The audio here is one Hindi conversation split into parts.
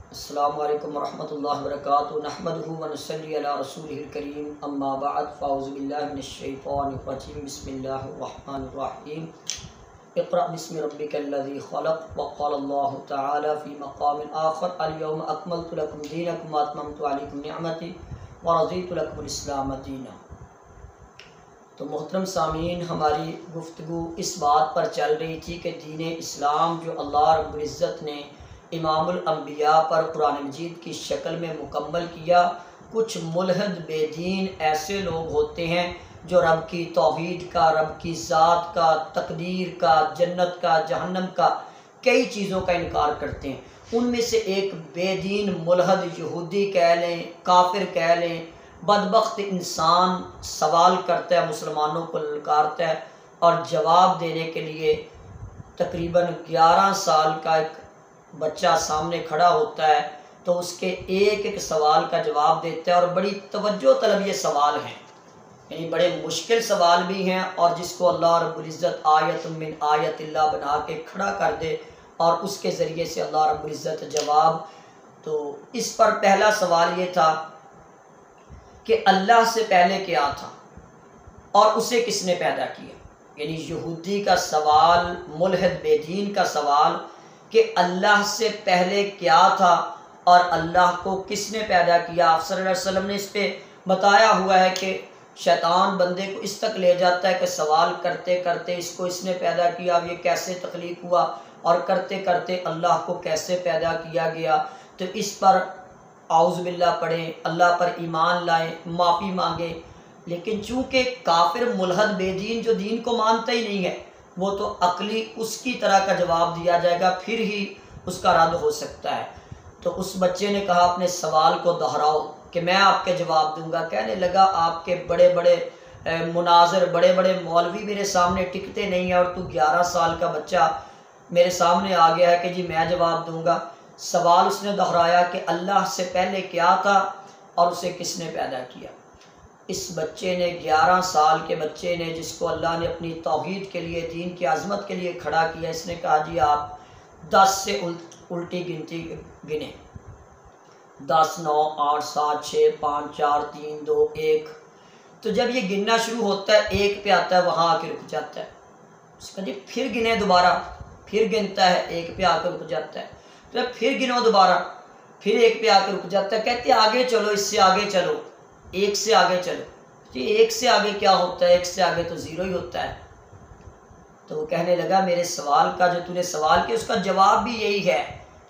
अस्सलामु अलैकुम वरहमतुल्लाहि वबरकातुहू नहमदुहु व नुसल्ली अला रसूलिहिल करीम अम्मा बअद फ़अऊज़ु बिल्लाहि मिनश शैतानिर रजीम बिस्मिल्लाहिर रहमानिर रहीम इक़रा बिस्मि रब्बिकल्लज़ी ख़लक़ व क़ाला अल्लाहु तआला फ़ी मक़ामिन आख़र अल यौम अकमलतु लकुम दीनकुम व अतममतु अलैकुम निअमती व रज़ीतु लकुमुल इस्लाम दीना। तो मोहतरम सामीन, हमारी गुफ्तगू इस बात पर चल रही थी कि दीन इस्लाम जो अल्लाह रब्बुल इज़्ज़त ने इमामुल अंबिया पर कुरान मजीद की शक्ल में मुकम्मल किया। कुछ मुल्हद बेदीन ऐसे लोग होते हैं जो रब की तौहीद का, रब की ज़ात का, तकदीर का, जन्नत का, जहन्नम का, कई चीज़ों का इनकार करते हैं। उनमें से एक बेदीन मुल्हद यहूदी कह लें, काफिर कह लें, बदबख्त इंसान सवाल करता है, मुसलमानों को ललकारता है और जवाब देने के लिए तकरीबन 11 साल का एक बच्चा सामने खड़ा होता है तो उसके एक एक सवाल का जवाब देता है। और बड़ी तवज्जो तलब ये सवाल हैं, यानी बड़े मुश्किल सवाल भी हैं, और जिसको अल्लाह रब्बुल इज़्ज़त आयत मिन आयतिल्लाह बना के खड़ा कर दे और उसके ज़रिए से अल्लाह रब्बुल इज़्ज़त जवाब। तो इस पर पहला सवाल ये था कि अल्लाह से पहले क्या था और उसे किसने पैदा किया। यानी यहूदी का सवाल, मुल्हिद बेदीन का सवाल कि अल्लाह से पहले क्या था और अल्लाह को किसने पैदा किया। आप सल्लल्लाहु अलैहि वसल्लम ने इस पे बताया हुआ है कि शैतान बंदे को इस तक ले जाता है कि सवाल करते करते इसको इसने पैदा किया, ये कैसे तख्लीक हुआ, और करते करते अल्लाह को कैसे पैदा किया गया। तो इस पर आउज़ बिल्लाह पढ़ें, अल्लाह पर ईमान लाएं, माफ़ी मांगें। लेकिन चूँकि काफिर मुल्हद बेदीन जो दीन को मानता ही नहीं है, वो तो अकली उसकी तरह का जवाब दिया जाएगा, फिर ही उसका रद्द हो सकता है। तो उस बच्चे ने कहा अपने सवाल को दोहराओ कि मैं आपके जवाब दूंगा। कहने लगा आपके बड़े बड़े मुनाज़िर, बड़े बड़े मौलवी मेरे सामने टिकते नहीं है और तू 11 साल का बच्चा मेरे सामने आ गया है कि जी मैं जवाब दूंगा। सवाल उसने दोहराया कि अल्लाह से पहले क्या था और उसे किसने पैदा किया। इस बच्चे ने, 11 साल के बच्चे ने, जिसको अल्लाह ने अपनी तौहीद के लिए, दीन की आज़मत के लिए खड़ा किया, इसने कहा जी आप 10 से उल्टी गिनती गिने, 10, 9, 8, 7, 6, 5, 4, 3, 2, 1। तो जब ये गिनना शुरू होता है, 1 पे आता है, वहाँ आके रुक जाता है। उसका जी फिर गिने दोबारा, फिर गिनता है, 1 पे आकर रुक जाता है। तो फिर गिनो दोबारा, फिर 1 पे आकर रुक जाता है। कहते आगे चलो, इससे आगे चलो, 1 से आगे चलो। जी 1 से आगे क्या होता है, 1 से आगे तो 0 ही होता है। तो वो कहने लगा मेरे सवाल का जो तूने सवाल किया उसका जवाब भी यही है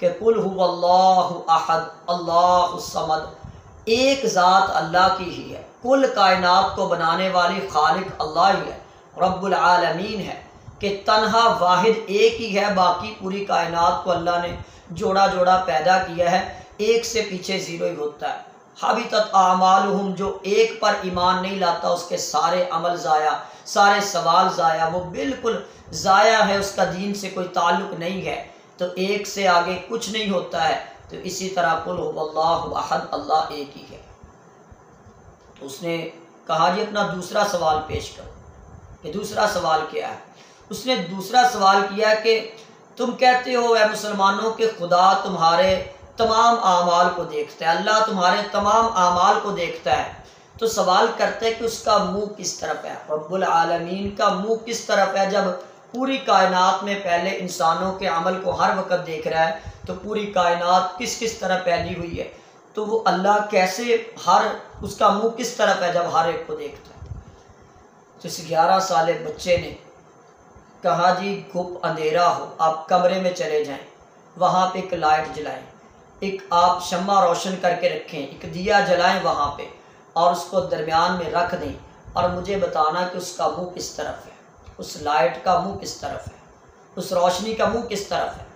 कि कुल हुवल्लाहु अहद अल्लाहु समद, एक ज़ात अल्लाह की ही है, कुल कायनात को बनाने वाली खालिक अल्लाह ही है, रब्बुल आलमीन है, कि तन्हा वाहिद एक ही है, बाकी पूरी कायनात को अल्लाह ने जोड़ा जोड़ा पैदा किया है। 1 से पीछे 0 ही होता है। हाबितत आमालुहुम, जो एक पर ईमान नहीं लाता उसके सारे अमल ज़ाया, सारे सवाल ज़ाया, वो बिल्कुल ज़ाया है, उसका दीन से कोई ताल्लुक़ नहीं है। तो 1 से आगे कुछ नहीं होता है। तो इसी तरह कुल हुवल्लाहु अहद, अल्लाह एक ही है। तो उसने कहा जी अपना दूसरा सवाल पेश करो कि दूसरा सवाल क्या है। उसने दूसरा सवाल किया कि तुम कहते हो ऐ मुसलमानों के खुदा तुम्हारे तमाम आमाल को देखता है, अल्लाह तुम्हारे तमाम आमाल को देखता है। तो सवाल करते हैं कि उसका मुंह किस तरफ है, रब्बुल आलमीन का मुंह किस तरफ है। जब पूरी कायनात में पहले इंसानों के अमल को हर वक्त देख रहा है, तो पूरी कायनात किस किस तरह फैली हुई है, तो वो अल्लाह कैसे, उसका मुंह किस तरफ है जब हर एक को देखता है। तो इस 11 साल बच्चे ने कहा जी गुप अंधेरा हो, आप कमरे में चले जाएं, वहाँ पे एक लाइट जलाएं, एक आप शम्मा रोशन करके रखें, एक दिया जलाएं वहाँ पे, और उसको दरमियान में रख दें और मुझे बताना कि उसका मुंह किस तरफ है, उस लाइट का मुंह किस तरफ है, उस रोशनी का मुंह किस तरफ है।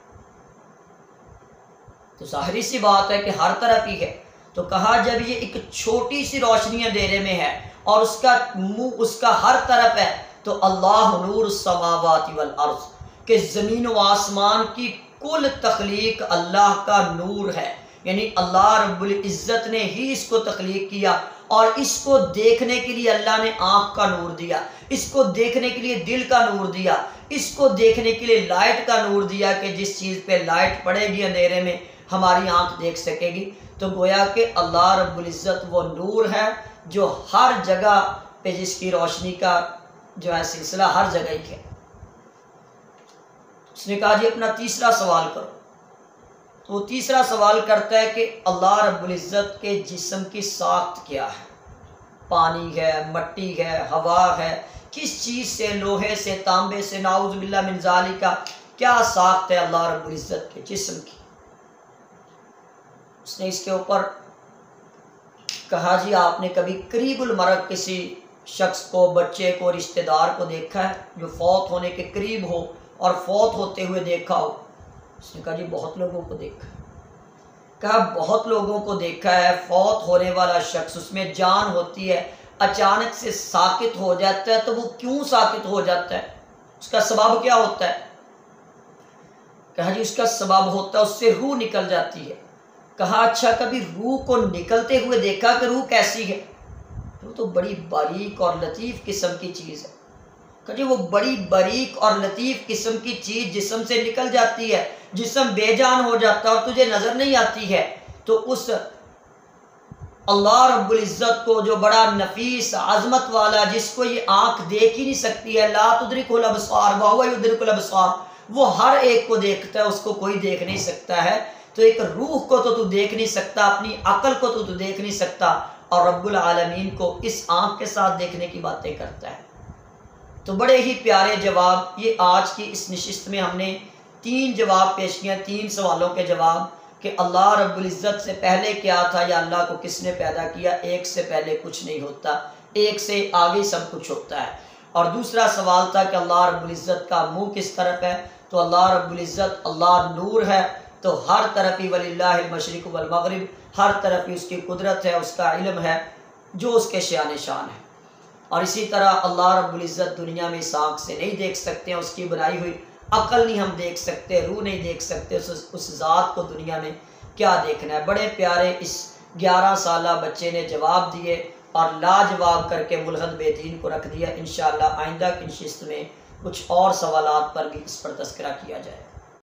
तो ज़ाहिरी सी बात है कि हर तरफ ही है। तो कहा जब ये एक छोटी सी रोशनी अंधेरे में है और उसका मुंह उसका हर तरफ है, तो अल्लाह नूर समावाति वल अर्ज़, के ज़मीन व आसमान की कुल तख्लीक अल्लाह का नूर है। यानी अल्लाह रब्बुल इज़्ज़त ने ही इसको तख्लीक किया, और इसको देखने के लिए अल्लाह ने आँख का नूर दिया, इसको देखने के लिए दिल का नूर दिया, इसको देखने के लिए लाइट का नूर दिया कि जिस चीज़ पे लाइट पड़ेगी अंधेरे में हमारी आंख देख सकेगी। तो गोया कि अल्लाह रब्बुल इज़्ज़त वो नूर है जो हर जगह पे, जिसकी रोशनी का जो है सिलसिला हर जगह ही है। उसने कहा जी अपना तीसरा सवाल करो। तो वो तीसरा सवाल करता है कि अल्लाह रब्बुल इज़्ज़त के जिस्म की साख्त क्या है? पानी है, मट्टी है, हवा है, किस चीज़ से, लोहे से, तांबे से, नाउज़ बिल्लाह मिन ज़ालिका, क्या साख्त है अल्लाह रब्बुल इज़्ज़त के जिस्म की? उसने इसके ऊपर कहा जी आपने कभी करीबुल मरग किसी शख्स को, बच्चे को, रिश्तेदार को देखा है जो फौत होने के करीब हो और फौत होते हुए देखा हो? उसने कहा जी बहुत लोगों को देखा। कहा बहुत लोगों को देखा है। फौत होने वाला शख्स, उसमें जान होती है, अचानक से साकित हो जाता है। तो वो क्यों साकित हो जाता है? उसका सबब क्या होता है? कहा जी उसका सबब होता है उससे रूह निकल जाती है। कहा अच्छा कभी रूह को निकलते हुए देखा कि रूह कैसी है? तो बड़ी बारीक और लतीफ़ किस्म की चीज़ है। कहा जी वो बड़ी बारीक और लतीफ़ किस्म की चीज़ जिस्म से निकल जाती है, जिस्म बेजान हो जाता है और तुझे नज़र नहीं आती है। तो उस अल्लाह रब्बुल इज़्ज़त को जो बड़ा नफीस अज़मत वाला, जिसको ये आँख देख ही नहीं सकती है, ला तुदरिकुल अब्सार व हुवा युदरिकुल अब्सार, वो हर एक को देखता है, उसको कोई देख नहीं सकता है। तो एक रूह को तो तू देख नहीं सकता, अपनी अकल को तो तू देख नहीं सकता, और रब्बुल आलमीन को इस आँख के साथ देखने की बातें करता है। तो बड़े ही प्यारे जवाब ये आज की इस नशिस्त में हमने 3 जवाब पेश किए, 3 सवालों के जवाब कि अल्लाह रब्बुल इज़्ज़त से पहले क्या था या अल्लाह को किसने पैदा किया। एक से पहले कुछ नहीं होता, एक से आगे सब कुछ होता है। और दूसरा सवाल था कि अल्लाह रब्बुल इज़्ज़त का मुँह किस तरफ है? तो अल्लाह रब्बुल इज़्ज़त, अल्लाह नूर है, तो हर तरफ ही वलिल्लाहिल मशरिक़ वल मग़रिब, हर तरफ ही उसकी कुदरत है, उसका इल्म है जो उसके शान शान है। और इसी तरह अल्लाह रब्बुल इज़्ज़त दुनिया में इस आँख से नहीं देख सकते हैं, उसकी बनाई हुई अकल नहीं हम देख सकते, रूह नहीं देख सकते, उस ज़ात को दुनिया में क्या देखना है। बड़े प्यारे इस 11 साला बच्चे ने जवाब दिए और लाजवाब करके मुल्हद बेदीन को रख दिया। इंशाअल्लाह आइंदा की नशिस्त में कुछ और सवालात पर भी इस पर तज़किरा किया जाए।